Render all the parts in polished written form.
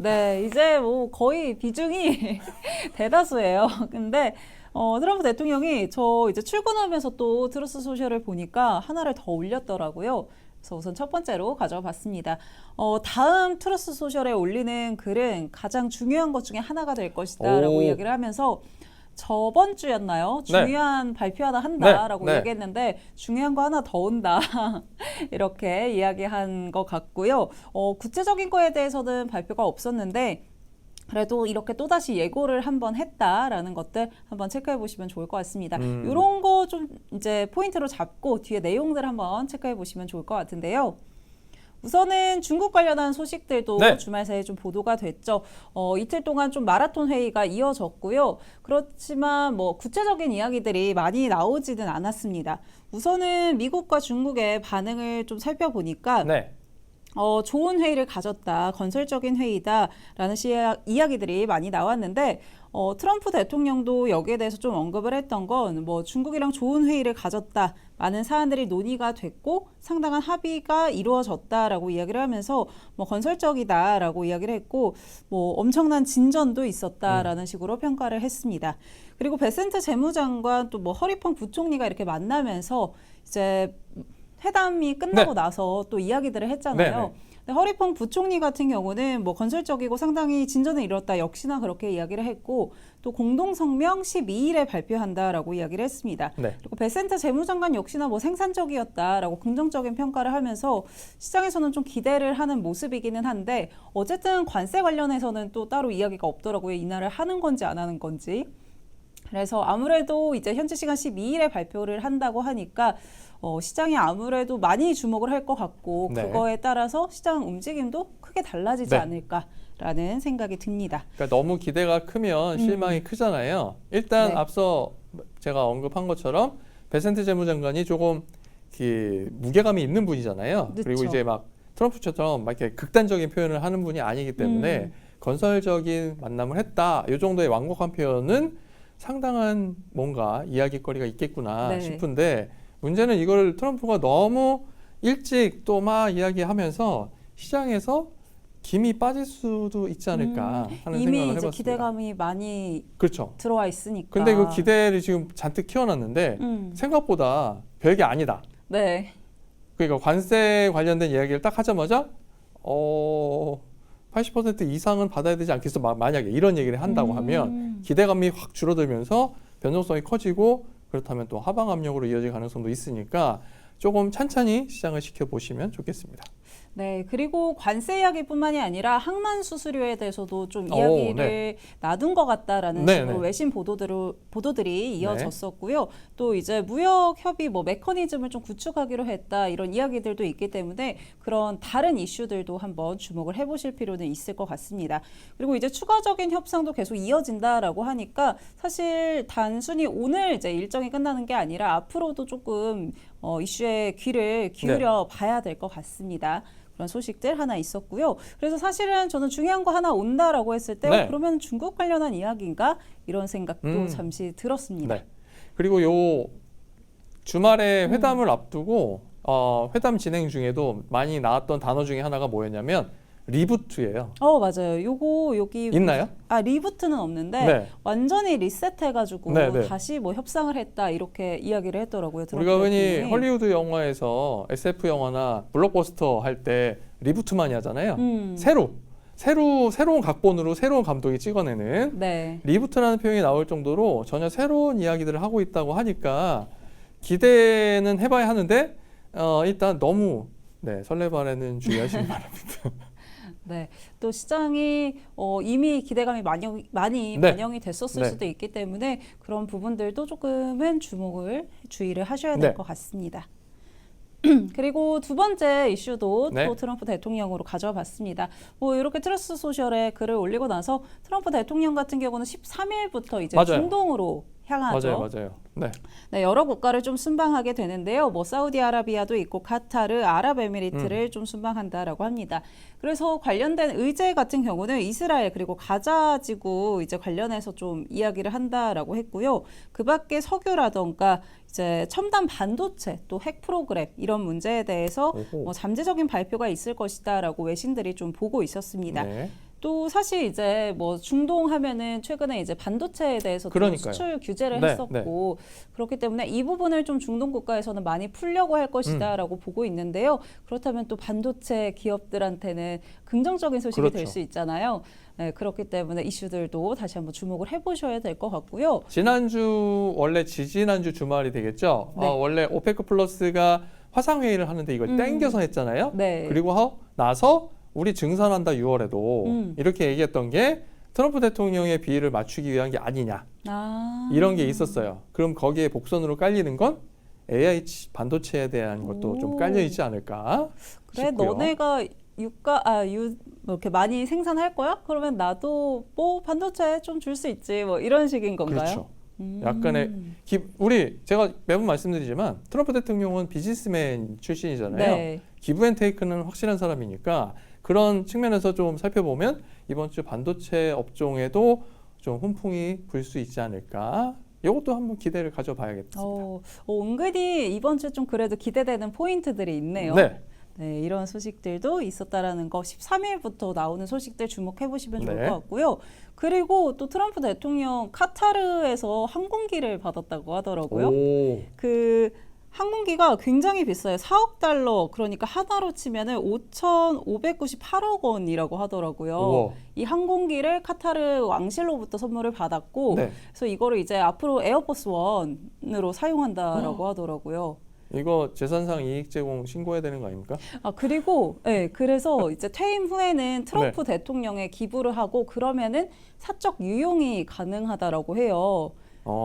네, 이제 뭐 거의 비중이 대다수예요. 근데 트럼프 대통령이 저 이제 출근하면서 또 트루스 소셜을 보니까 하나를 더 올렸더라고요. 그래서 우선 첫 번째로 가져와 봤습니다. 다음 트루스 소셜에 올리는 글은 가장 중요한 것 중에 하나가 될 것이다라고 오. 이야기를 하면서 저번 주였나요? 네. 중요한 발표 하나 네. 한다라고 네. 얘기했는데 중요한 거 하나 더 온다. 이렇게 이야기한 것 같고요. 구체적인 거에 대해서는 발표가 없었는데 그래도 이렇게 또다시 예고를 한번 했다라는 것들 한번 체크해 보시면 좋을 것 같습니다. 이런 거 좀 이제 포인트로 잡고 뒤에 내용들 한번 체크해 보시면 좋을 것 같은데요. 우선은 중국 관련한 소식들도 네. 주말 사이에 좀 보도가 됐죠. 이틀 동안 좀 마라톤 회의가 이어졌고요. 그렇지만 뭐 구체적인 이야기들이 많이 나오지는 않았습니다. 우선은 미국과 중국의 반응을 좀 살펴보니까 네. 좋은 회의를 가졌다, 건설적인 회의다라는 이야기들이 많이 나왔는데 트럼프 대통령도 여기에 대해서 좀 언급을 했던 건 뭐 중국이랑 좋은 회의를 가졌다, 많은 사안들이 논의가 됐고 상당한 합의가 이루어졌다라고 이야기를 하면서 뭐 건설적이다라고 이야기를 했고 뭐 엄청난 진전도 있었다라는 식으로 평가를 했습니다. 그리고 베센트 재무장관 또 뭐 허리펑 부총리가 이렇게 만나면서 이제 회담이 끝나고 네. 나서 또 이야기들을 했잖아요. 네네. 근데 허리펑 부총리 같은 경우는 뭐 건설적이고 상당히 진전을 이뤘다 역시나 그렇게 이야기를 했고 또 공동성명 12일에 발표한다라고 이야기를 했습니다. 네. 그리고 베센트 재무장관 역시나 뭐 생산적이었다라고 긍정적인 평가를 하면서 시장에서는 좀 기대를 하는 모습이기는 한데 어쨌든 관세 관련해서는 또 따로 이야기가 없더라고요. 인하를 하는 건지 안 하는 건지. 그래서 아무래도 이제 현지 시간 12일에 발표를 한다고 하니까 시장이 아무래도 많이 주목을 할 것 같고 네. 그거에 따라서 시장 움직임도 크게 달라지지 네. 않을까라는 생각이 듭니다. 그러니까 너무 기대가 크면 실망이 크잖아요. 일단 네. 앞서 제가 언급한 것처럼 베센트 재무장관이 조금 무게감이 있는 분이잖아요. 그렇죠. 그리고 이제 막 트럼프처럼 막 이렇게 극단적인 표현을 하는 분이 아니기 때문에 건설적인 만남을 했다. 이 정도의 완곡한 표현은 상당한 뭔가 이야기거리가 있겠구나 네. 싶은데 문제는 이걸 트럼프가 너무 일찍 또 막 이야기하면서 시장에서 김이 빠질 수도 있지 않을까 하는 이미 생각을 이제 해봤습니다. 기대감이 많이 그렇죠. 들어와 있으니까. 근데 그 기대를 지금 잔뜩 키워놨는데 생각보다 별게 아니다. 네. 그러니까 관세 관련된 이야기를 딱 하자마자 80% 이상은 받아야 되지 않겠어? 만약에 이런 얘기를 한다고 하면 기대감이 확 줄어들면서 변동성이 커지고 그렇다면 또 하방 압력으로 이어질 가능성도 있으니까 조금 찬찬히 시장을 지켜보시면 좋겠습니다. 네, 그리고 관세 이야기뿐만이 아니라 항만 수수료에 대해서도 좀 이야기를 네. 놔둔 것 같다라는 네, 식으로 네. 외신 보도들이 이어졌었고요. 또 이제 무역 협의 뭐 메커니즘을 좀 구축하기로 했다 이런 이야기들도 있기 때문에 그런 다른 이슈들도 한번 주목을 해보실 필요는 있을 것 같습니다. 그리고 이제 추가적인 협상도 계속 이어진다라고 하니까 사실 단순히 오늘 이제 일정이 끝나는 게 아니라 앞으로도 조금 이슈에 귀를 기울여 봐야 될 것 같습니다. 그런 소식들 하나 있었고요. 그래서 사실은 저는 중요한 거 하나 온다라고 했을 때 네. 그러면 중국 관련한 이야기인가 이런 생각도 잠시 들었습니다. 네. 그리고 요 주말에 회담을 앞두고 회담 진행 중에도 많이 나왔던 단어 중에 하나가 뭐였냐면 리부트예요. 맞아요. 요거 여기 있나요? 리부트는 없는데 네. 완전히 리셋해가지고 네, 네. 다시 뭐 협상을 했다 이렇게 이야기를 했더라고요. 우리가 흔히 대통령이. 헐리우드 영화에서 SF 영화나 블록버스터 할 때 리부트 많이 하잖아요. 새로운 각본으로 새로운 감독이 찍어내는 네. 리부트라는 표현이 나올 정도로 전혀 새로운 이야기들을 하고 있다고 하니까 기대는 해봐야 하는데 일단 너무 설레발에는 주의하시기 바랍니다. 네, 또 시장이 이미 기대감이 많이 네. 반영이 됐었을 네. 수도 있기 때문에 그런 부분들도 조금은 주의를 하셔야 될 네. 것 같습니다. 그리고 두 번째 이슈도 네. 또 트럼프 대통령으로 가져와 봤습니다. 뭐 이렇게 트루스 소셜에 글을 올리고 나서 트럼프 대통령 같은 경우는 13일부터 이제 맞아요. 중동으로 향하죠. 맞아요. 네. 네, 여러 국가를 좀 순방하게 되는데요. 뭐 사우디아라비아도 있고 카타르, 아랍에미리트를 좀 순방한다라고 합니다. 그래서 관련된 의제 같은 경우는 이스라엘 그리고 가자 지구 이제 관련해서 좀 이야기를 한다라고 했고요. 그밖에 석유라던가 이제 첨단 반도체 또 핵 프로그램 이런 문제에 대해서 오호. 뭐 잠재적인 발표가 있을 것이다라고 외신들이 좀 보고 있었습니다. 네. 또 사실 이제 뭐 중동 하면은 최근에 이제 반도체에 대해서 그러니까요. 수출 규제를 네, 했었고 그렇기 때문에 이 부분을 좀 중동 국가에서는 많이 풀려고 할 것이다라고 보고 있는데요. 그렇다면 또 반도체 기업들한테는 긍정적인 소식이 될 그렇죠. 수 있잖아요. 네, 그렇기 때문에 이슈들도 다시 한번 주목을 해보셔야 될 것 같고요. 지난주 원래 지지난주 주말이 되겠죠. 네. 원래 오페크 플러스가 화상 회의를 하는데 이걸 땡겨서 했잖아요. 네. 그리고 나서 우리 증산한다 6월에도 이렇게 얘기했던 게 트럼프 대통령의 비위를 맞추기 위한 게 아니냐. 이런 게 있었어요. 그럼 거기에 복선으로 깔리는 건 AI 반도체에 대한 것도 좀 깔려 있지 않을까 그래, 싶고요. 너네가 이렇게 많이 생산할 거야? 그러면 나도 뭐 반도체 좀 줄 수 있지. 뭐 이런 식인 건가요? 그렇죠. 약간의 제가 매번 말씀드리지만 트럼프 대통령은 비즈니스맨 출신이잖아요. 네. 기브앤테이크는 확실한 사람이니까 그런 측면에서 좀 살펴보면 이번 주 반도체 업종에도 좀 훈풍이 불 수 있지 않을까. 이것도 한번 기대를 가져봐야겠습니다. 은근히 이번 주 좀 그래도 기대되는 포인트들이 있네요. 네. 네, 이런 소식들도 있었다라는 거 13일부터 나오는 소식들 주목해 보시면 좋을 네. 것 같고요. 그리고 또 트럼프 대통령 카타르에서 항공기를 받았다고 하더라고요. 오, 그 항공기가 굉장히 비싸요. 4억 달러, 그러니까 하나로 치면은 5,598억 원이라고 하더라고요. 우와. 이 항공기를 카타르 왕실로부터 선물을 받았고, 네. 그래서 이거를 이제 앞으로 에어버스 원으로 사용한다라고 하더라고요. 이거 재산상 이익 제공 신고해야 되는 거 아닙니까? 그리고, 네, 그래서 이제 퇴임 후에는 트럼프 대통령에 기부를 하고, 그러면은 사적 유용이 가능하다라고 해요.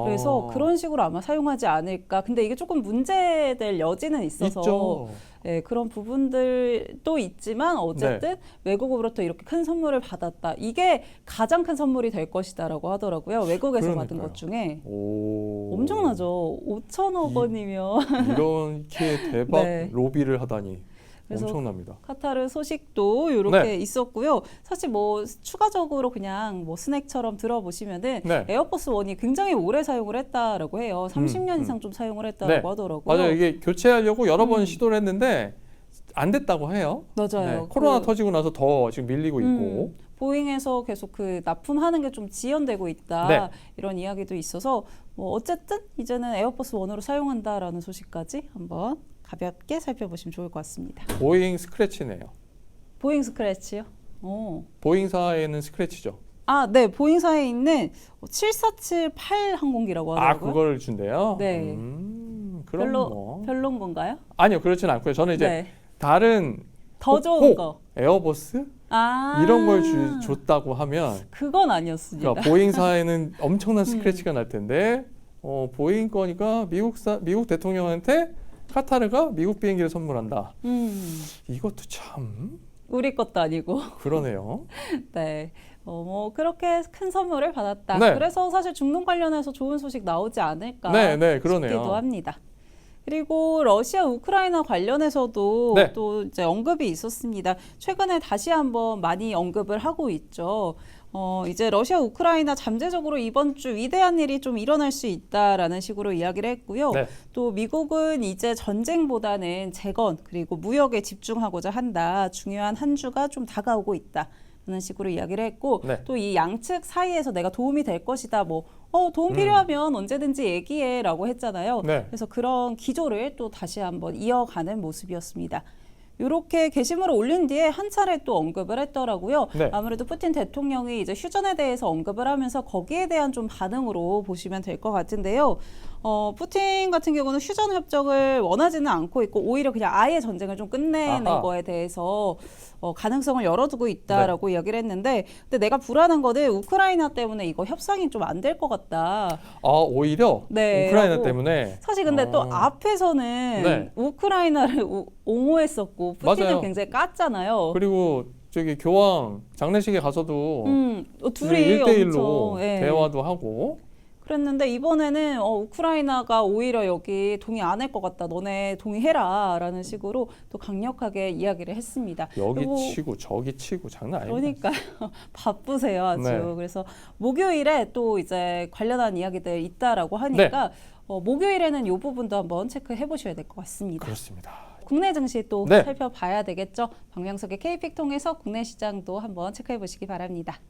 그래서 그런 식으로 아마 사용하지 않을까. 근데 이게 조금 문제될 여지는 있어서 있죠. 네, 그런 부분들도 있지만 어쨌든 외국으로부터 이렇게 큰 선물을 받았다. 이게 가장 큰 선물이 될 것이다라고 하더라고요. 외국에서 받은 것 중에. 엄청나죠. 5천억 원이면. 이렇게 대박 네. 로비를 하다니 그래서 엄청납니다. 카타르 소식도 이렇게 네. 있었고요. 사실 뭐 추가적으로 그냥 뭐 스낵처럼 들어보시면은 네. 에어버스 원이 굉장히 오래 사용을 했다라고 해요. 30년 이상 좀 사용을 했다고 네. 하더라고요. 맞아요. 이게 교체하려고 여러 번 시도를 했는데 안 됐다고 해요. 맞아요. 네. 코로나 터지고 나서 더 지금 밀리고 있고. 보잉에서 계속 그 납품하는 게 좀 지연되고 있다. 네. 이런 이야기도 있어서 뭐 어쨌든 이제는 에어버스 원으로 사용한다라는 소식까지 한번 가볍게 살펴보시면 좋을 것 같습니다. 보잉 스크래치네요. 보잉 스크래치요? 보잉사에는 스크래치죠. 네. 보잉사에 있는 7478 항공기라고 하더라고요. 그걸 준대요? 네. 그럼 뭐. 별론 건가요? 아니요, 그렇진 않고요. 저는 이제 네. 다른 더 좋은 거. 에어버스 이런 걸 줬다고 하면 그건 아니었습니다. 그러니까 보잉사에는 엄청난 스크래치가 날 텐데 보잉 거니까 미국 대통령한테 카타르가 미국 비행기를 선물한다. 이것도 참 우리 것도 아니고. 그러네요. 네. 뭐 그렇게 큰 선물을 받았다. 네. 그래서 사실 중동 관련해서 좋은 소식 나오지 않을까 네, 그러네요. 싶기도 합니다. 그리고 러시아 우크라이나 관련해서도 네. 또 이제 언급이 있었습니다. 최근에 다시 한번 많이 언급을 하고 있죠. 이제 러시아 우크라이나 잠재적으로 이번 주 위대한 일이 좀 일어날 수 있다라는 식으로 이야기를 했고요. 네. 또 미국은 이제 전쟁보다는 재건 그리고 무역에 집중하고자 한다. 중요한 한 주가 좀 다가오고 있다. 라는 식으로 이야기를 했고 네. 또 이 양측 사이에서 내가 도움이 될 것이다. 도움 필요하면 언제든지 얘기해라고 했잖아요. 네. 그래서 그런 기조를 또 다시 한번 이어가는 모습이었습니다. 이렇게 게시물을 올린 뒤에 한 차례 또 언급을 했더라고요. 네. 아무래도 푸틴 대통령이 이제 휴전에 대해서 언급을 하면서 거기에 대한 좀 반응으로 보시면 될 것 같은데요. 푸틴 같은 경우는 휴전 협정을 원하지는 않고 있고 오히려 그냥 아예 전쟁을 좀 끝내는 거에 대해서 가능성을 열어두고 있다라고 이야기를 했는데 근데 내가 불안한 거는 우크라이나 때문에 이거 협상이 좀 안 될 것 같다. 오히려 네, 우크라이나 라고. 때문에 사실 근데 또 앞에서는 네. 우크라이나를 옹호했었고 푸틴을 맞아요. 굉장히 깠잖아요. 그리고 저기 교황 장례식에 가서도 둘이 1대1로 엄청, 예. 대화도 하고 그랬는데 이번에는 우크라이나가 오히려 여기 동의 안 할 것 같다. 너네 동의해라. 라는 식으로 또 강력하게 이야기를 했습니다. 여기 그리고 치고 저기 치고 장난 아닙니다. 그러니까요. 바쁘세요, 아주. 네. 그래서 목요일에 또 이제 관련한 이야기들 있다라고 하니까 목요일에는 이 부분도 한번 체크해 보셔야 될 것 같습니다. 그렇습니다. 국내 증시 또 네. 살펴봐야 되겠죠. 박명석의 K픽 통해서 국내 시장도 한번 체크해 보시기 바랍니다.